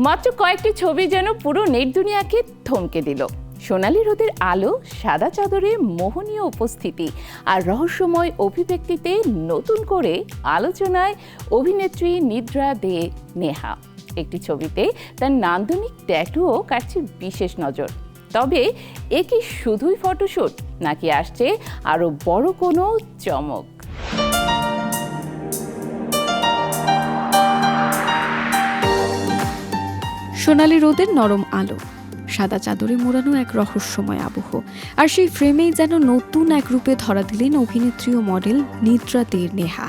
মাত্র কয়েকটি ছবি যেন পুরো নেট দুনিয়াকে থমকে দিল। সোনালি রোদের আলো, সাদা চাদরে মোহনীয় উপস্থিতি আর রহস্যময় অভিব্যক্তিতে নতুন করে আলোচনায় অভিনেত্রী নিদ্রা দে নেহা। একটি ছবিতে তার নান্দনিক ট্যাটুও কাটছে বিশেষ নজর। তবে এ কি শুধুই ফটোশুট, নাকি আসছে আরও বড় কোনো চমক? সোনালি রোদের নরম আলো, সাদা চাদরে মোড়ানো এক রহস্যময় আবহ, আর সেই ফ্রেমেই যেন নতুন এক রূপে ধরা দিলেন অভিনেত্রী ও মডেল নিদ্রা দে নেহা।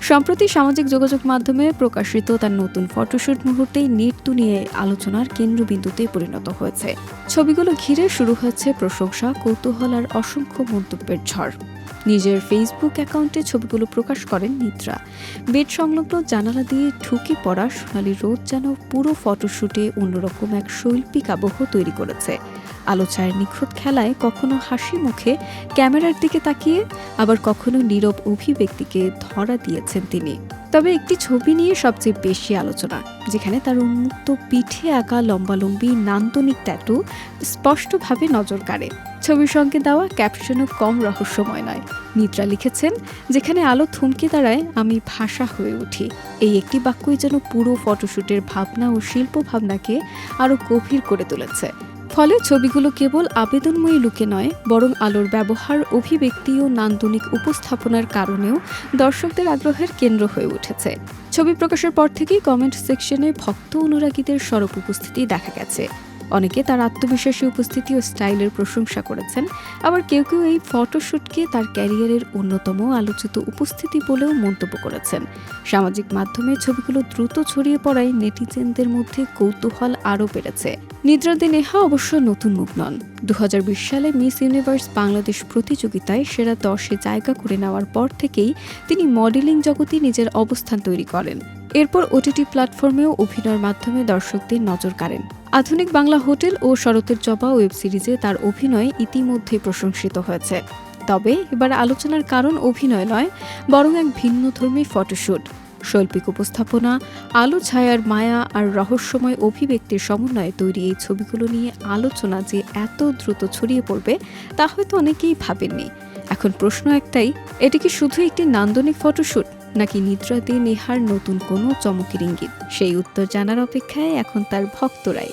সম্প্রতি সামাজিক যোগাযোগ মাধ্যমে প্রকাশিত তার নতুন ফটোশুট মুহূর্তেই নেট দুনিয়ায় আলোচনার কেন্দ্রবিন্দুতে পরিণত হয়েছে। ছবিগুলো ঘিরে শুরু হয়েছে প্রশংসা, কৌতূহল আর অসংখ্য মন্তব্যের ঝড়। নিজের ফেসবুক অ্যাকাউন্টে ছবিগুলো প্রকাশ করেন নিদ্রা। বেড সংলগ্ন জানালা দিয়ে ঢুকে পড়া সোনালি রোদ যেন পুরো ফটোশুটে অন্যরকম এক শৈল্পিক আবহ তৈরি করেছে। আলো ছায়ার নিখুঁত খেলায় কখনো হাসি মুখে ক্যামেরার দিকে তাকিয়ে, আবার কখনো নীরব অভিব্যক্তিকে ধরা দিয়েছেন তিনি। তবে একটি ছবি নিয়ে সবচেয়ে বেশি আলোচনা, যেখানে তার উন্মুক্ত পিঠে আঁকা লম্বালম্বি নান্দনিক ট্যাটু স্পষ্টভাবে নজর কাড়ে। ছবির সঙ্গে দেওয়া ক্যাপশনও কম রহস্যময় নয়। নিদ্রা লিখেছেন, যেখানে আলো থমকে দাঁড়ায় আমি ভাষা হয়ে উঠি। এই একটি বাক্যই যেন পুরো ফটোশুটের ভাবনা ও শিল্প ভাবনাকে আরও গভীর করে তুলেছে। ফলে ছবিগুলো কেবল আবেদনময়ী লুকে নয়, বরং আলোর ব্যবহার, অভিব্যক্তি ও নান্দনিক উপস্থাপনার কারণেও দর্শকদের আগ্রহের কেন্দ্র হয়ে উঠেছে। ছবি প্রকাশের পর থেকেই কমেন্ট সেকশনে ভক্ত অনুরাগীদের সরব উপস্থিতি দেখা গেছে। অনেকে তার আত্মবিশ্বাসী উপস্থিতি ও স্টাইলের প্রশংসা করেছেন, আবার কেউ কেউ এই ফটোশুটকে তার ক্যারিয়ারের অন্যতম আলোচিত উপস্থিতি বলেও মন্তব্য করেছেন। সামাজিক মাধ্যমে ছবিগুলো দ্রুত ছড়িয়ে পড়ায় নেটিজেনদের মধ্যে কৌতূহল আরও বেড়েছে। নিদ্রা দে নেহা অবশ্য নতুন মুখ নন। 2020 সালে মিস ইউনিভার্স বাংলাদেশ প্রতিযোগিতায় সেরা 10-এ জায়গা করে নেওয়ার পর থেকেই তিনি মডেলিং জগতে নিজের অবস্থান তৈরি করেন। এরপর ওটিটি প্ল্যাটফর্মেও অভিনয়ের মাধ্যমে দর্শকদের নজর কাড়েন। আধুনিক বাংলা হোটেল ও শরতের জবা ওয়েব সিরিজে তার অভিনয় ইতিমধ্যেই প্রশংসিত হয়েছে। তবে এবার আলোচনার কারণ অভিনয় নয়, বরং এক ভিন্নধর্মী ফটোশুট। শৈল্পিক উপস্থাপনা, আলো ছায়ার মায়া আর রহস্যময় অভিব্যক্তির সমন্বয়ে তৈরি এই ছবিগুলো নিয়ে আলোচনা যে এত দ্রুত ছড়িয়ে পড়বে তা হয়তো অনেকেই ভাবেননি। এখন প্রশ্ন একটাই, এটি কি শুধু একটি নান্দনিক ফটোশুট, নাকি নিদ্রা দে নেহার নতুন কোনো চমকের ইঙ্গিত? সেই উত্তর জানার অপেক্ষায় এখন তার ভক্তরাই।